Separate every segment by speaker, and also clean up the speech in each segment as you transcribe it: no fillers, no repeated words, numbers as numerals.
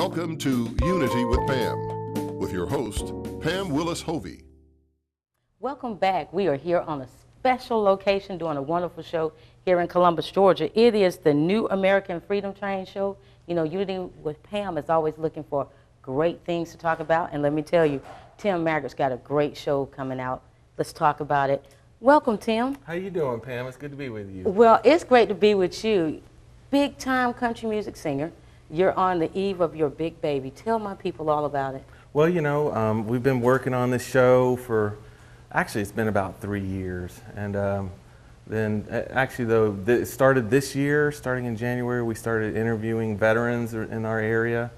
Speaker 1: Welcome to Unity with Pam, with your host, Pam Willis-Hovey.
Speaker 2: Welcome back. We are here on a special location doing a wonderful show here in Columbus, Georgia. It is the New American Freedom Train show. You know, Unity with Pam is always looking for great things to talk about. And let me tell you, Tim Maggart's got a great show coming out. Let's talk about it. Welcome, Tim.
Speaker 3: How you doing, Pam? It's good to be with you.
Speaker 2: Well, it's great to be with you. Big-time country music singer. You're on the eve of your big baby. Tell my people all about it.
Speaker 3: Well, you know, we've been working on this show for, actually it's been about 3 years. And then actually though, it started this year, starting in January, we started interviewing veterans in our area.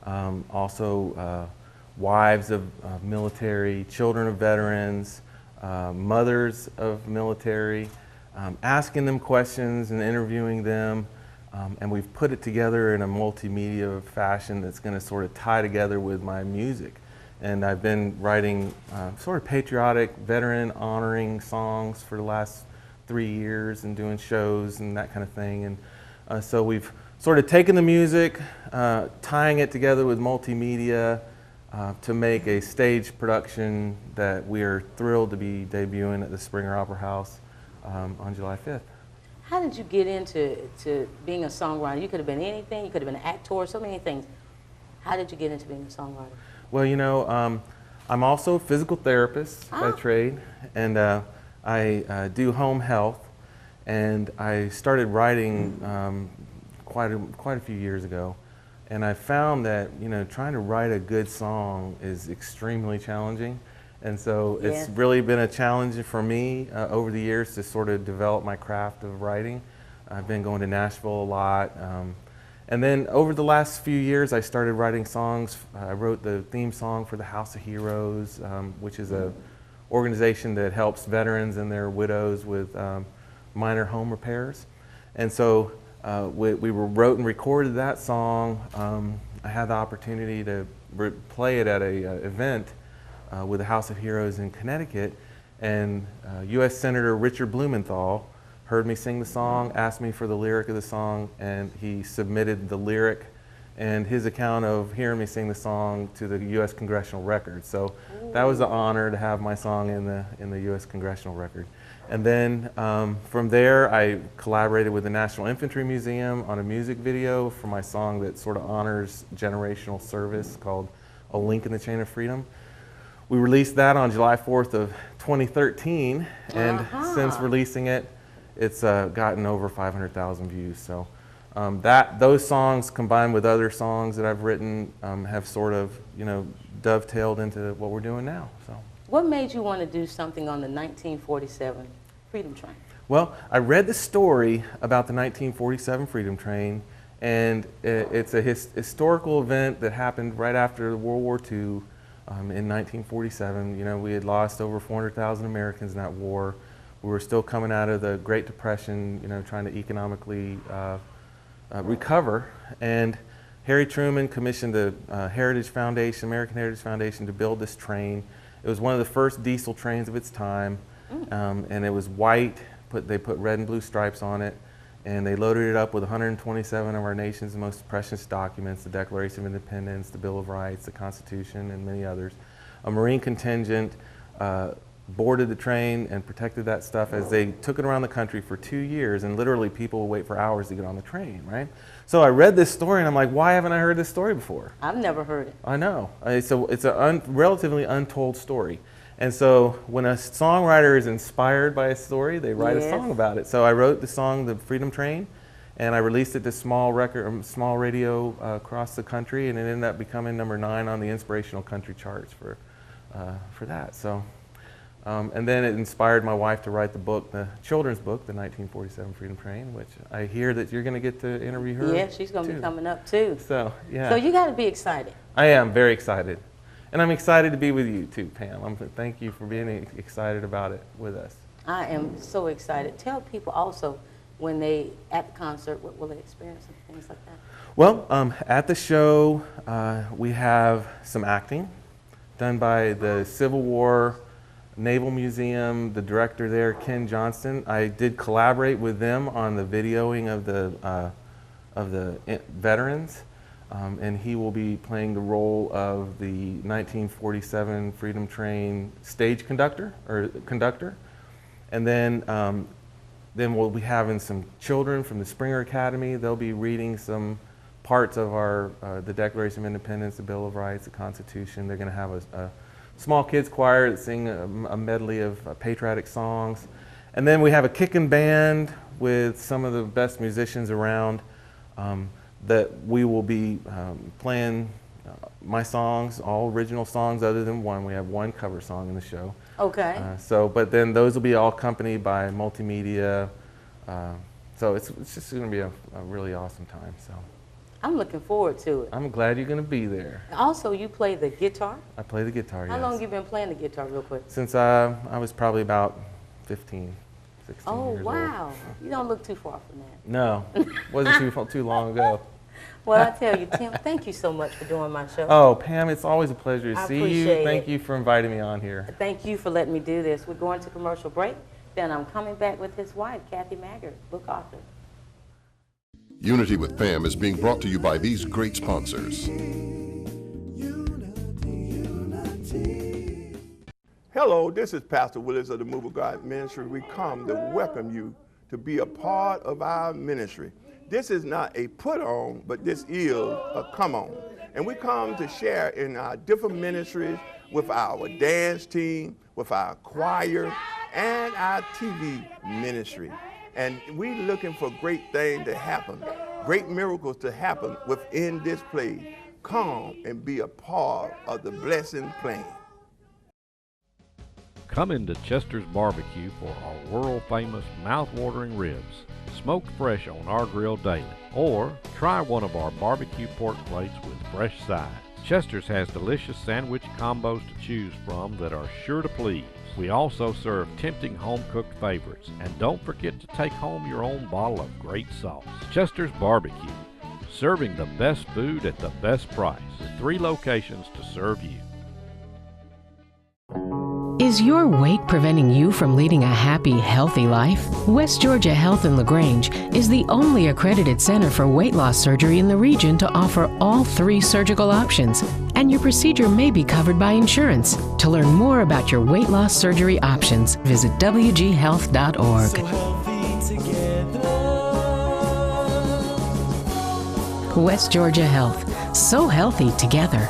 Speaker 3: Also wives of military, children of veterans, mothers of military, asking them questions and interviewing them. And we've put it together in a multimedia fashion that's going to sort of tie together with my music. And I've been writing sort of patriotic, veteran honoring songs for the last 3 years and doing shows and that kind of thing. And so we've sort of taken the music, tying it together with multimedia to make a stage production that we are thrilled to be debuting at the Springer Opera House on July 5th.
Speaker 2: How did you get into being a songwriter? You could have been anything. You could have been an actor, so many things. How did you get into being a songwriter?
Speaker 3: Well, you know, I'm also a physical therapist by trade, and I do home health. And I started writing quite a few years ago. And I found that, you know, trying to write a good song is extremely challenging. And so it's really been a challenge for me over the years to sort of develop my craft of writing. I've been going to Nashville a lot. And then over the last few years, I started writing songs. I wrote the theme song for the House of Heroes, which is an organization that helps veterans and their widows with minor home repairs. And so we wrote and recorded that song. I had the opportunity to play it at an event with the House of Heroes in Connecticut, and U.S. Senator Richard Blumenthal heard me sing the song, asked me for the lyric of the song, and he submitted the lyric and his account of hearing me sing the song to the U.S. Congressional Record. So that was an honor to have my song in the U.S. Congressional Record. And then from there, I collaborated with the National Infantry Museum on a music video for my song that sort of honors generational service called A Link in the Chain of Freedom. We released that on July 4th of 2013, and since releasing it, it's gotten over 500,000 views. So those songs combined with other songs that I've written have sort of, you know, dovetailed into what we're doing now. So.
Speaker 2: What made you want to do something on the 1947 Freedom Train?
Speaker 3: Well, I read the story about the 1947 Freedom Train, and it's a historical event that happened right after World War II. In 1947, you know, we had lost over 400,000 Americans in that war. We were still coming out of the Great Depression, you know, trying to economically recover. And Harry Truman commissioned the Heritage Foundation, American Heritage Foundation, to build this train. It was one of the first diesel trains of its time, and it was white. They put red and blue stripes on it, and they loaded it up with 127 of our nation's most precious documents: the Declaration of Independence, the Bill of Rights, the Constitution, and many others. A Marine contingent boarded the train and protected that stuff as they took it around the country for 2 years, and literally people would wait for hours to get on the train, right? So I read this story and I'm like, why haven't I heard this story before?
Speaker 2: I've never heard it.
Speaker 3: I know. It's a relatively untold story. And so when a songwriter is inspired by a story, they write a song about it. So I wrote the song, The Freedom Train, and I released it to small radio across the country, and it ended up becoming number 9 on the inspirational country charts for that. So, and then it inspired my wife to write the book, the children's book, The 1947 Freedom Train, which I hear that you're going to get to interview her.
Speaker 2: Yeah, she's going to be coming up too.
Speaker 3: So, yeah.
Speaker 2: So you got to be excited.
Speaker 3: I am very excited. And I'm excited to be with you too, Pam. Thank you for being excited about it with us.
Speaker 2: I am so excited. Tell people also, when they, at the concert, what will they experience and things like that?
Speaker 3: Well, at the show, we have some acting done by the Civil War Naval Museum, the director there, Ken Johnston. I did collaborate with them on the videoing of the veterans. and he will be playing the role of the 1947 Freedom Train stage conductor. And then we'll be having some children from the Springer Academy. They'll be reading some parts of the Declaration of Independence, the Bill of Rights, the Constitution. They're going to have a small kids choir that sing a medley of patriotic songs. And then we have a kicking band with some of the best musicians around that we will be playing my songs, all original songs other than one. We have one cover song in the show.
Speaker 2: Okay.
Speaker 3: But then those will be all accompanied by multimedia. So it's just going to be a really awesome time. So
Speaker 2: I'm looking forward to it.
Speaker 3: I'm glad you're going to be there.
Speaker 2: Also, you play the guitar?
Speaker 3: I play the guitar,
Speaker 2: How
Speaker 3: yes.
Speaker 2: long have you been playing the guitar, real quick?
Speaker 3: Since I was probably about 15, 16
Speaker 2: Oh,
Speaker 3: years old.
Speaker 2: wow. You don't look too far from that.
Speaker 3: No, wasn't too long ago.
Speaker 2: Well, I tell you, Tim, thank you so much for doing my show.
Speaker 3: Oh, Pam, it's always a pleasure to
Speaker 2: I
Speaker 3: see you.
Speaker 2: appreciate
Speaker 3: Thank
Speaker 2: it.
Speaker 3: you for inviting me on here.
Speaker 2: Thank you for letting me do this. We're going to commercial break. Then I'm coming back with his wife, Kathy Maggart, book author.
Speaker 1: Unity with Pam is being brought to you by these great sponsors.
Speaker 4: Hello, this is Pastor Willis of the Move of God Ministry. We come to welcome you to be a part of our ministry. This is not a put on, but this is a come on. And we come to share in our different ministries with our dance team, with our choir, and our TV ministry. And we're looking for great things to happen, great miracles to happen within this place. Come and be a part of the blessing plan.
Speaker 5: Come into Chester's Barbecue for our world-famous mouth-watering ribs, smoked fresh on our grill daily. Or try one of our barbecue pork plates with fresh sides. Chester's has delicious sandwich combos to choose from that are sure to please. We also serve tempting home-cooked favorites. And don't forget to take home your own bottle of great sauce. Chester's Barbecue, serving the best food at the best price, with 3 locations to serve you.
Speaker 6: Is your weight preventing you from leading a happy, healthy life? West Georgia Health in LaGrange is the only accredited center for weight loss surgery in the region to offer all 3 surgical options, and your procedure may be covered by insurance. To learn more about your weight loss surgery options, visit wghealth.org.
Speaker 7: So healthy together.
Speaker 6: West Georgia Health. So healthy together.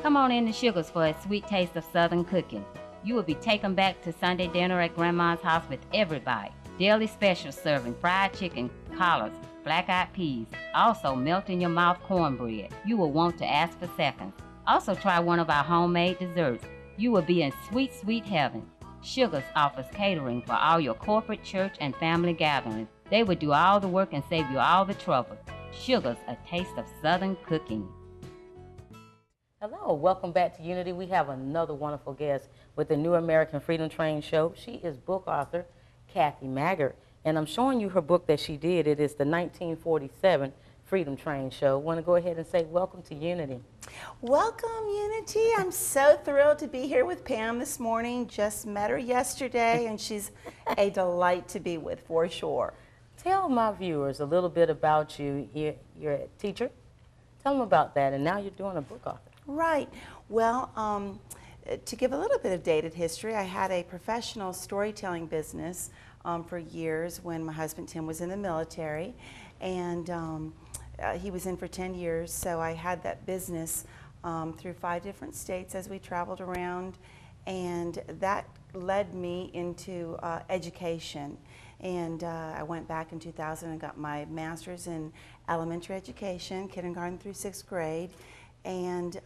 Speaker 8: Come on in to Sugar's for a sweet taste of Southern cooking. You will be taken back to Sunday dinner at Grandma's house with every bite. Daily specials serving fried chicken, collards, black-eyed peas, also melt-in-your-mouth cornbread. You will want to ask for seconds. Also try one of our homemade desserts. You will be in sweet, sweet heaven. Sugar's offers catering for all your corporate, church, and family gatherings. They will do all the work and save you all the trouble. Sugar's, a taste of Southern cooking.
Speaker 2: Hello, welcome back to Unity. We have another wonderful guest with the New American Freedom Train show. She is book author Kathy Maggart, and I'm showing you her book that she did. It is the 1947 Freedom Train show. Want to go ahead and say welcome to Unity.
Speaker 9: Welcome, Unity. I'm so thrilled to be here with Pam this morning. Just met her yesterday, and she's a delight to be with for sure.
Speaker 2: Tell my viewers a little bit about you. You're a teacher. Tell them about that, and now you're doing a book author.
Speaker 9: Right. Well, to give a little bit of dated history, I had a professional storytelling business for years when my husband Tim was in the military, and he was in for 10 years, so I had that business through 5 different states as we traveled around, and that led me into education. And I went back in 2000 and got my master's in elementary education, kindergarten through 6th grade. And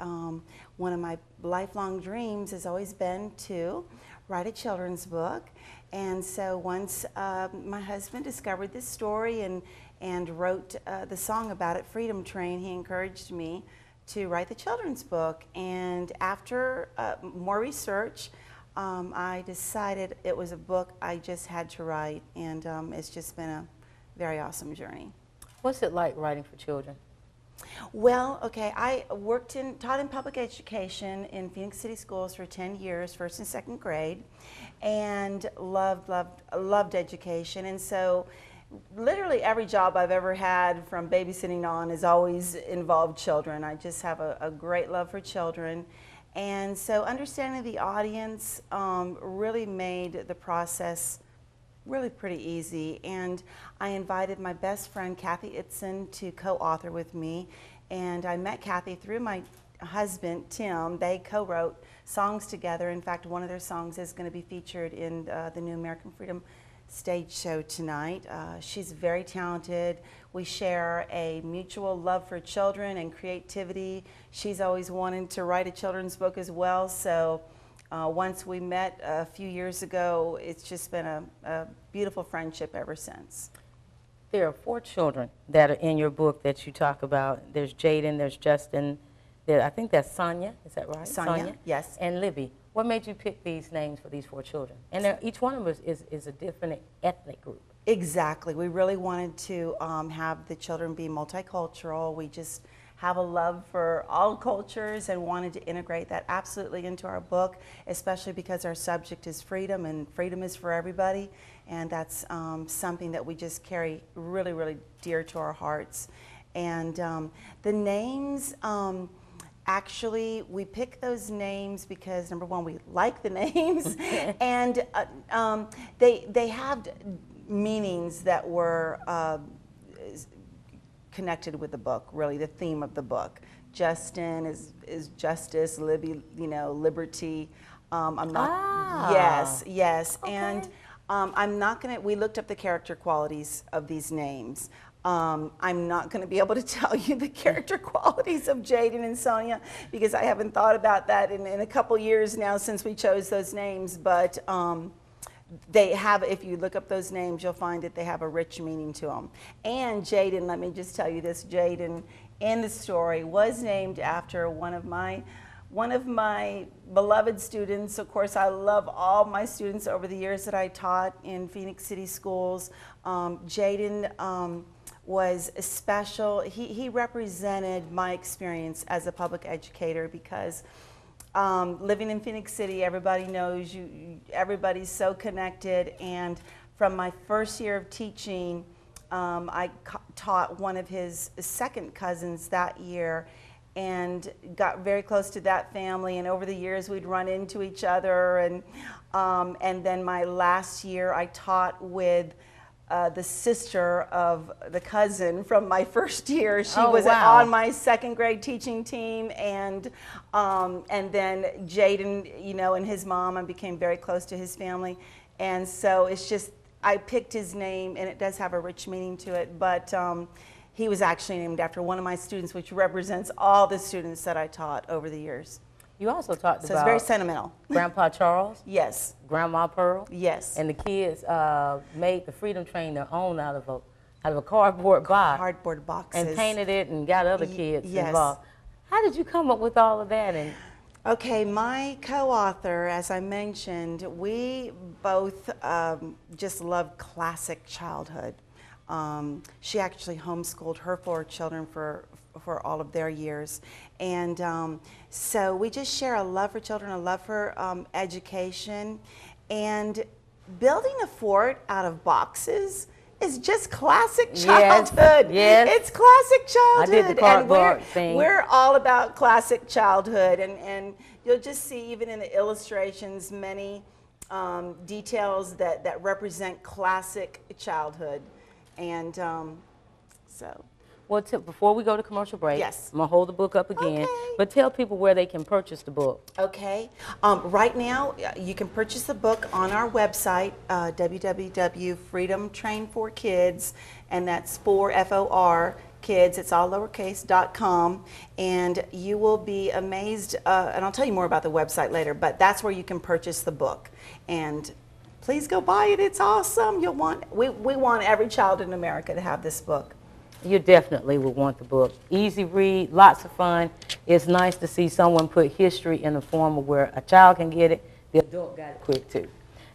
Speaker 9: one of my lifelong dreams has always been to write a children's book. And so once my husband discovered this story and wrote the song about it, Freedom Train, he encouraged me to write the children's book. And after more research, I decided it was a book I just had to write. And it's just been a very awesome journey.
Speaker 2: What's it like writing for children?
Speaker 9: Well, okay, I taught in public education in Phoenix City Schools for 10 years, 1st and 2nd grade, and loved education. And so Literally every job I've ever had, from babysitting on, has always involved children. I just have a great love for children. And so understanding the audience really made the process really pretty easy. And I invited my best friend, Kathy Itzen, to co-author with me. And I met Kathy through my husband, Tim. They co-wrote songs together. In fact, one of their songs is going to be featured in the New American Freedom stage show tonight. She's very talented. We share a mutual love for children and creativity. She's always wanted to write a children's book as well. So once we met a few years ago, it's just been a beautiful friendship ever since.
Speaker 2: There are 4 children that are in your book that you talk about. There's Jaden, there's Justin, I think that's Sonia, is that right?
Speaker 9: Sonia, yes.
Speaker 2: And Libby. What made you pick these names for these 4 children? And each one of them is a different ethnic group.
Speaker 9: Exactly. We really wanted to have the children be multicultural. We just have a love for all cultures and wanted to integrate that absolutely into our book, especially because our subject is freedom, and freedom is for everybody. And that's something that we just carry really, really dear to our hearts. And the names, actually, we pick those names because, number one, we like the names, and they have meanings that were connected with the book, really, the theme of the book. Justin is justice, Libby, liberty. I'm not, yes. Okay. And I'm not gonna, we looked up the character qualities of these names. I'm not going to be able to tell you the character qualities of Jaden and Sonia because I haven't thought about that in a couple years now since we chose those names, but they have, if you look up those names, you'll find that they have a rich meaning to them. And Jaden, let me just tell you this, Jaden in the story was named after one of my beloved students. Of course, I love all my students over the years that I taught in Phoenix City schools. Jaden was special. He represented my experience as a public educator because living in Phoenix City, everybody knows you, everybody's so connected. And from my first year of teaching, I taught one of his second cousins that year and got very close to that family. And over the years, we'd run into each other. And then my last year, I taught with the sister of the cousin from my first year. She was on my second grade teaching team, and then Jaden, and his mom, I became very close to his family, and so it's just, I picked his name, and it does have a rich meaning to it, but he was actually named after one of my students, which represents all the students that I taught over the years.
Speaker 2: You also talked
Speaker 9: So
Speaker 2: about
Speaker 9: it's very sentimental.
Speaker 2: Grandpa Charles,
Speaker 9: Yes,
Speaker 2: Grandma Pearl,
Speaker 9: yes.
Speaker 2: and the kids made the Freedom Train their own out of a cardboard box.
Speaker 9: Cardboard boxes.
Speaker 2: And painted it and got other kids
Speaker 9: yes.
Speaker 2: involved. How did you come up with all of that? And
Speaker 9: Okay, my co-author, as I mentioned, we both just love classic childhood. She actually homeschooled her 4 children for all of their years. And so we just share a love for children, a love for education. And building a fort out of boxes is just classic childhood.
Speaker 2: Yes.
Speaker 9: It's classic childhood.
Speaker 2: I did the cardboard thing.
Speaker 9: We're all about classic childhood. And you'll just see even in the illustrations many details that represent classic childhood. And so.
Speaker 2: Well, before we go to commercial break,
Speaker 9: Yes.
Speaker 2: I'm going to hold the book up again,
Speaker 9: Okay.
Speaker 2: but tell people where they can purchase the book.
Speaker 9: Okay. Right now, you can purchase the book on our website, www.freedomtrainforkids, and that's for kids, it's all lowercase.com, and you will be amazed, and I'll tell you more about the website later, but that's where you can purchase the book. And please go buy it, it's awesome. We want every child in America to have this book.
Speaker 2: You definitely will want the book. Easy read, lots of fun. It's nice to see someone put history in the form of where a child can get it, the adult got it quick too.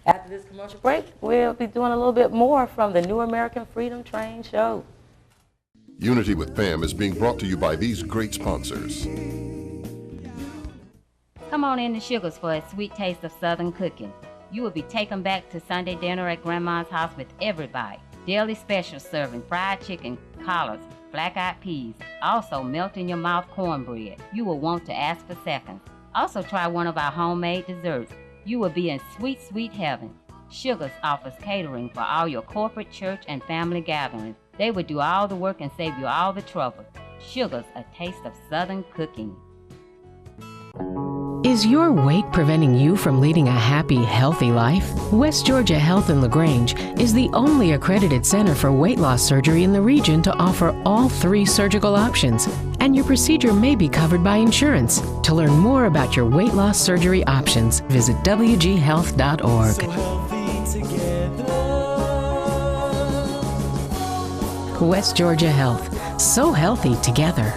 Speaker 2: After this commercial break, we'll be doing a little bit more from the New American Freedom Train show.
Speaker 1: Unity with Pam is being brought to you by these great sponsors.
Speaker 8: Come on in to Sugars for a sweet taste of Southern cooking. You will be taken back to Sunday dinner at Grandma's house with everybody. Daily special serving fried chicken, collards, black-eyed peas, also melt-in-your-mouth cornbread. You will want to ask for seconds. Also try one of our homemade desserts. You will be in sweet, sweet heaven. Sugar's offers catering for all your corporate, church, and family gatherings. They will do all the work and save you all the trouble. Sugar's, a taste of Southern cooking.
Speaker 6: Is your weight preventing you from leading a happy, healthy life? West Georgia Health in LaGrange is the only accredited center for weight loss surgery in the region to offer all 3 surgical options, and your procedure may be covered by insurance. To learn more about your weight loss surgery options, visit wghealth.org.
Speaker 7: So healthy together.
Speaker 6: West Georgia Health. So healthy together.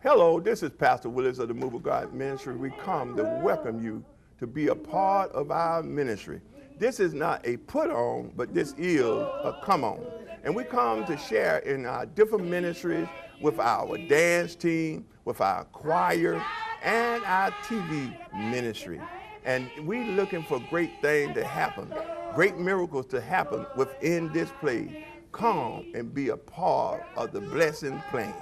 Speaker 4: Hello, this is Pastor Willis of the Move of God Ministry. We come to welcome you to be a part of our ministry. This is not a put on, but this is a come on. And we come to share in our different ministries with our dance team, with our choir, and our TV ministry. And we're looking for great things to happen, great miracles to happen within this place. Come and be a part of the blessing plan.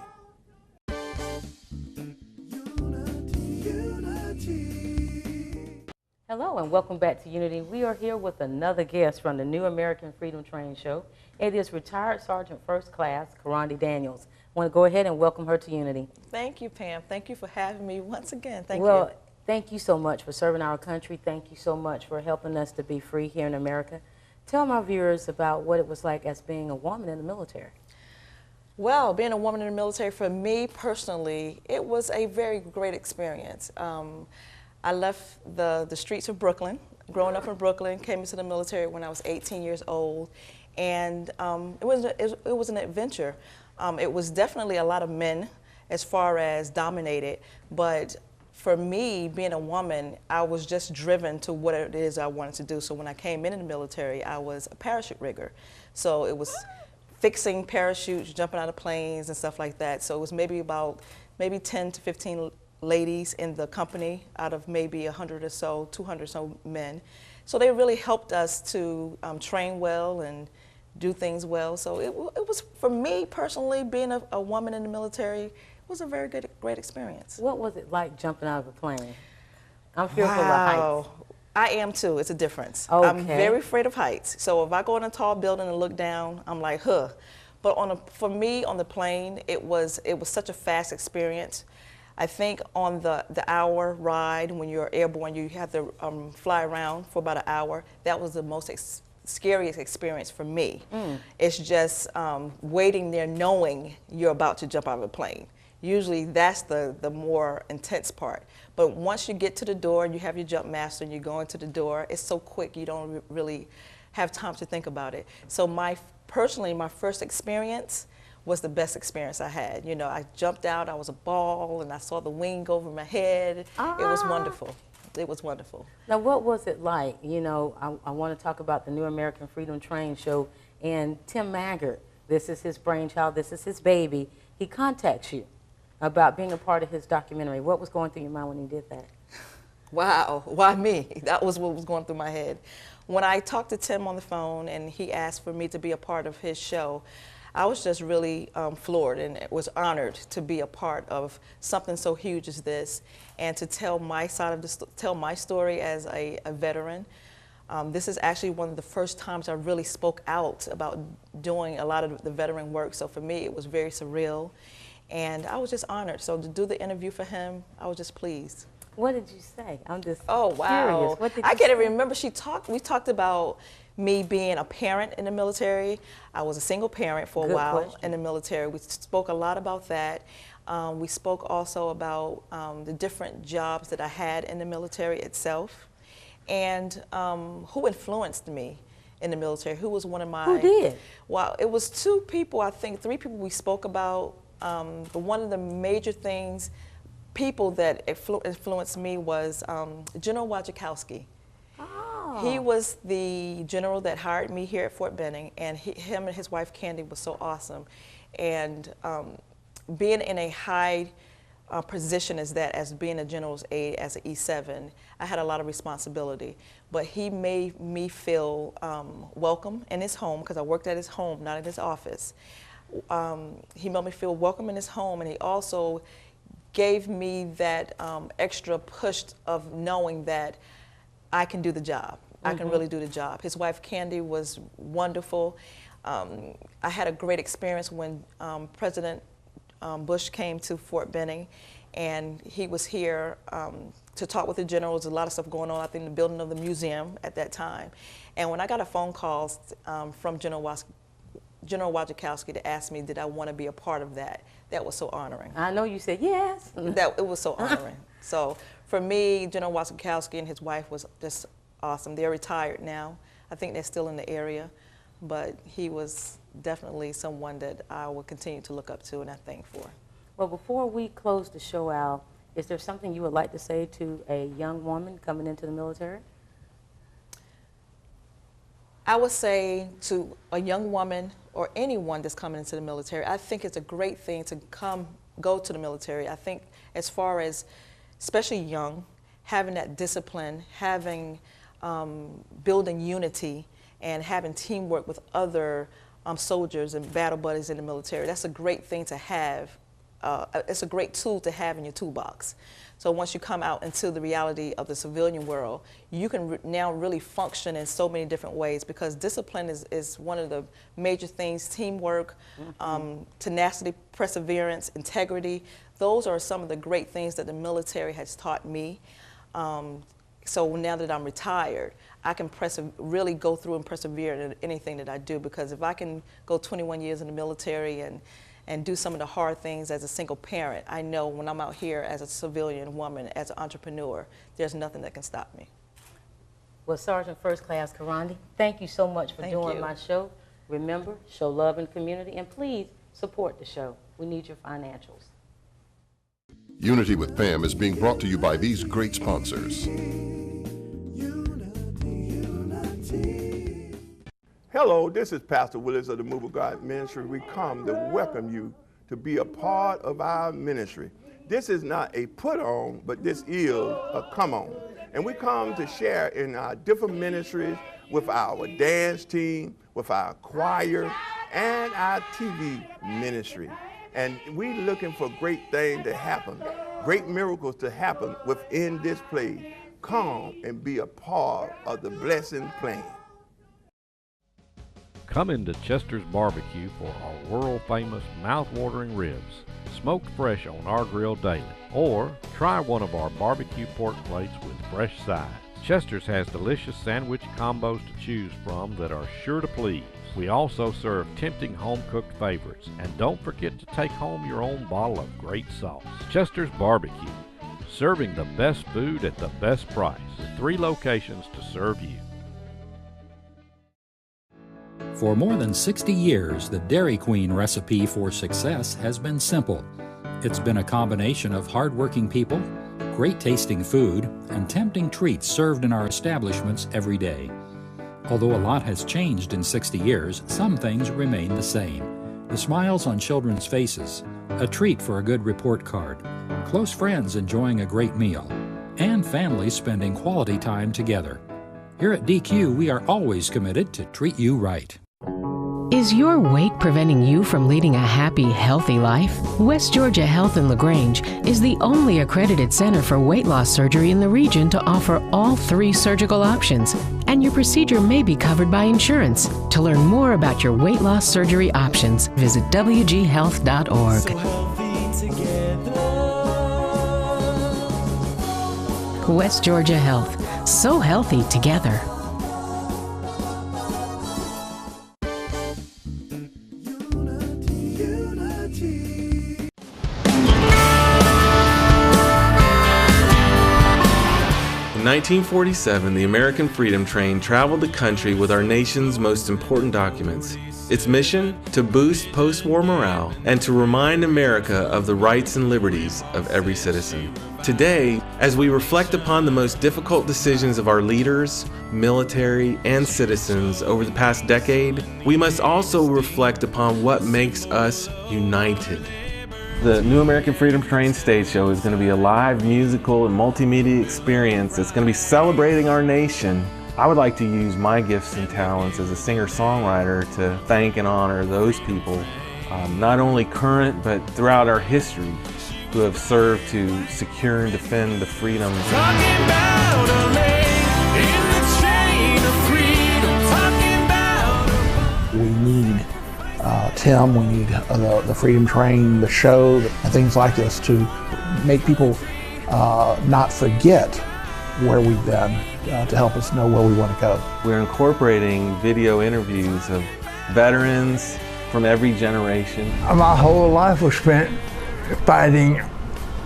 Speaker 2: Hello and welcome back to Unity. We are here with another guest from the New American Freedom Train Show. It is retired Sergeant First Class Karandi Daniels. I want to go ahead and welcome her to Unity.
Speaker 10: Thank you, Pam. Thank you for having me once again. Thank you.
Speaker 2: Well, thank you so much for serving our country. Thank you so much for helping us to be free here in America. Tell my viewers about what it was like as being a woman in the military.
Speaker 10: Well, being a woman in the military, for me personally, it was a very great experience. I left the streets of Brooklyn, growing up in Brooklyn, came into the military when I was 18 years old, and it was an adventure. It was definitely a lot of men as far as dominated, but for me, being a woman, I was just driven to what it is I wanted to do. So when I came into the military, I was a parachute rigger. So it was fixing parachutes, jumping out of planes and stuff like that. So it was maybe 10 to 15 ladies in the company out of maybe 100 or so, 200 or so men. So they really helped us to train well and do things well. So it was, for me personally, being a woman in the military, was a very great experience.
Speaker 2: What was it like jumping out of a plane? I'm fearful of heights.
Speaker 10: I am too. It's a difference.
Speaker 2: Okay.
Speaker 10: I'm very afraid of heights. So if I go in a tall building and look down, I'm like, huh. But for me on the plane, it was such a fast experience. I think on the hour ride, when you're airborne, you have to fly around for about an hour. That was the most scariest experience for me. It's just waiting there knowing you're about to jump out of a plane. Usually that's the more intense part. But once you get to the door and you have your jump master and you go into the door, it's so quick you don't really have time to think about it. So personally, my first experience was the best experience I had. You know, I jumped out, I was a ball, and I saw the wing go over my head. It was wonderful. It was wonderful.
Speaker 2: Now, what was it like? You know, I want to talk about the New American Freedom Train Show, and Tim Maggart, this is his brainchild, this is his baby. He contacts you about being a part of his documentary. What was going through your mind when he did that?
Speaker 10: Wow, why me? That was what was going through my head. When I talked to Tim on the phone and he asked for me to be a part of his show, I was just really floored and was honored to be a part of something so huge as this and to tell my side of tell my story as a veteran. This is actually one of the first times I really spoke out about doing a lot of the veteran work. So for me, it was very surreal, and I was just honored. So to do the interview for him, I was just pleased.
Speaker 2: What did you say? I'm just
Speaker 10: wow.
Speaker 2: curious. What did you
Speaker 10: I can't
Speaker 2: say?
Speaker 10: even remember. We talked about me being a parent in the military. I was a single parent for a while in the military. We spoke a lot about that. We spoke also about the different jobs that I had in the military itself, and who influenced me in the military. Who was one of my...
Speaker 2: Who did?
Speaker 10: Well, it was 2 people, I think, 3 people we spoke about. But one of the major people that influenced me was General Wojciechowski. He was the general that hired me here at Fort Benning, and him and his wife Candy was so awesome. And being in a high position as that, as being a general's aide, as an E7, I had a lot of responsibility. But he made me feel welcome in his home, because I worked at his home, not at his office. He made me feel welcome in his home, and he also gave me that extra push of knowing that I can do the job. I can really do the job. His wife, Candy, was wonderful. I had a great experience when President Bush came to Fort Benning, and he was here to talk with the generals. A lot of stuff going on, I think, in the building of the museum at that time. And when I got a phone call from General Wojciechowski to ask me did I want to be a part of that, that was so honoring.
Speaker 2: I know you said yes.
Speaker 10: It was so honoring. So for me, General Wojciechowski and his wife was just awesome. They're retired now. I think they're still in the area, but he was definitely someone that I will continue to look up to and I thank for.
Speaker 2: Well, before we close the show out, is there something you would like to say to a young woman coming into the military?
Speaker 10: I would say to a young woman or anyone that's coming into the military, I think it's a great thing to go to the military. I think as far as, especially young, having that discipline, having building unity, and having teamwork with other soldiers and battle buddies in the military, that's a great thing to have. It's a great tool to have in your toolbox. So once you come out into the reality of the civilian world, you can now really function in so many different ways, because discipline is one of the major things. Teamwork, tenacity, perseverance, integrity, those are some of the great things that the military has taught me. So now that I'm retired, I can really go through and persevere in anything that I do, because if I can go 21 years in the military and do some of the hard things as a single parent, I know when I'm out here as a civilian woman, as an entrepreneur, there's nothing that can stop me.
Speaker 2: Well, Sergeant First Class Karandi, thank you so much for doing my show. Remember, show love in the community, and please support the show. We need your financials.
Speaker 1: Unity with Pam is being brought to you by these great sponsors.
Speaker 4: Hello, this is Pastor Willis of the Move of God Ministry. We come to welcome you to be a part of our ministry. This is not a put on, but this is a come on. And we come to share in our different ministries with our dance team, with our choir, and our TV ministry. And we looking for great things to happen, great miracles to happen within this place. Come and be a part of the blessing plan.
Speaker 5: Come into Chester's Barbecue for our world-famous mouth-watering ribs, smoked fresh on our grill daily. Or try one of our barbecue pork plates with fresh sides. Chester's has delicious sandwich combos to choose from that are sure to please. We also serve tempting home-cooked favorites. And don't forget to take home your own bottle of great sauce. Chester's Barbecue, serving the best food at the best price, with 3 locations to serve you.
Speaker 11: For more than 60 years, the Dairy Queen recipe for success has been simple. It's been a combination of hardworking people, great tasting food, and tempting treats served in our establishments every day. Although a lot has changed in 60 years, some things remain the same. The smiles on children's faces, a treat for a good report card, close friends enjoying a great meal, and families spending quality time together. Here at DQ, we are always committed to treat you right.
Speaker 6: Is your weight preventing you from leading a happy, healthy life? West Georgia Health in LaGrange is the only accredited center for weight loss surgery in the region to offer all 3 surgical options, and your procedure may be covered by insurance. To learn more about your weight loss surgery options, visit wghealth.org.
Speaker 7: So healthy together.
Speaker 6: West Georgia Health. So healthy together.
Speaker 3: In 1947, the American Freedom Train traveled the country with our nation's most important documents. Its mission? To boost post-war morale and to remind America of the rights and liberties of every citizen. Today, as we reflect upon the most difficult decisions of our leaders, military, and citizens over the past decade, we must also reflect upon what makes us united. The New American Freedom Train stage show is going to be a live musical and multimedia experience that's going to be celebrating our nation. I would like to use my gifts and talents as a singer-songwriter to thank and honor those people, not only current but throughout our history, who have served to secure and defend the freedoms.
Speaker 7: Talking about a lane in the chain of freedom. Talking about
Speaker 12: we need Tim, we need the Freedom Train, the show, and things like this to make people not forget where we've been, to help us know where we want to go.
Speaker 3: We're incorporating video interviews of veterans from every generation.
Speaker 13: My whole life was spent fighting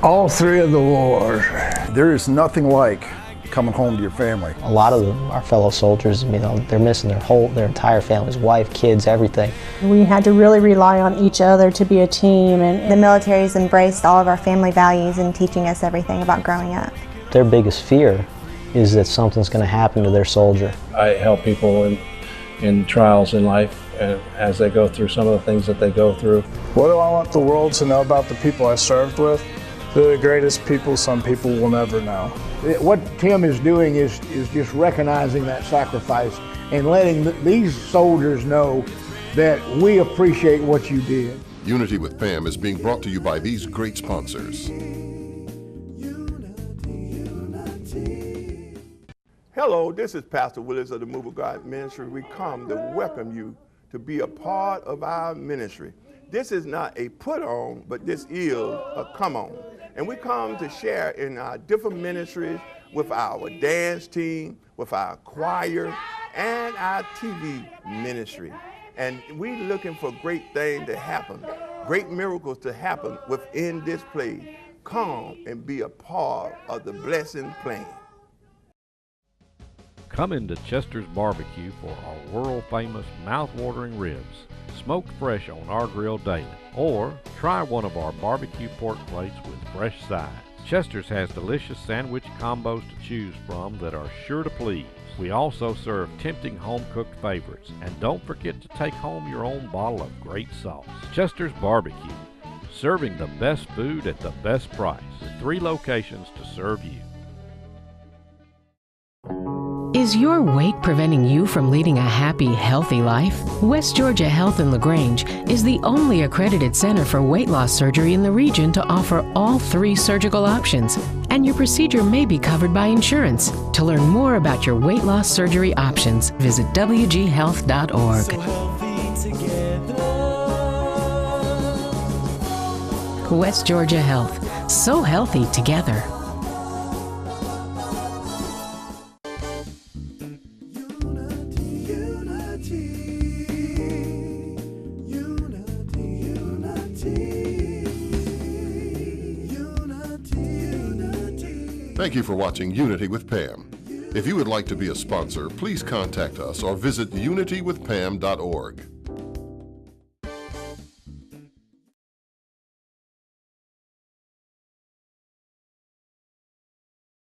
Speaker 13: all three of the wars.
Speaker 14: There is nothing like coming home to your family.
Speaker 15: A lot of our fellow soldiers, you know, they're missing their entire families, wife, kids, everything.
Speaker 16: We had to really rely on each other to be a team, and
Speaker 17: the military's embraced all of our family values and teaching us everything about growing up.
Speaker 15: Their biggest fear is that something's going to happen to their soldier.
Speaker 18: I help people in trials in life as they go through some of the things that they go through.
Speaker 19: What do I want the world to know about the people I served with? They're the greatest people some people will never know.
Speaker 12: What Tim is doing is just recognizing that sacrifice and letting these soldiers know that we appreciate what you did.
Speaker 1: Unity with Pam is being brought to you by these great sponsors.
Speaker 4: Hello, this is Pastor Willis of the Move of God Ministry. We come to welcome you to be a part of our ministry. This is not a put on, but this is a come on. And we come to share in our different ministries with our dance team, with our choir, and our TV ministry. And we're looking for great things to happen, great miracles to happen within this place. Come and be a part of the blessing plan.
Speaker 5: Come into Chester's Barbecue for our world-famous mouth-watering ribs, smoked fresh on our grill daily. Or try one of our barbecue pork plates with fresh sides. Chester's has delicious sandwich combos to choose from that are sure to please. We also serve tempting home-cooked favorites. And don't forget to take home your own bottle of great sauce. Chester's Barbecue, serving the best food at the best price, with 3 locations to serve you.
Speaker 6: Is your weight preventing you from leading a happy, healthy life? West Georgia Health in LaGrange is the only accredited center for weight loss surgery in the region to offer all 3 surgical options, and your procedure may be covered by insurance. To learn more about your weight loss surgery options, visit wghealth.org.
Speaker 7: so healthy together.
Speaker 6: West Georgia Health. So healthy together.
Speaker 1: Thank you for watching Unity with Pam. If you would like to be a sponsor, please contact us or visit unitywithpam.org.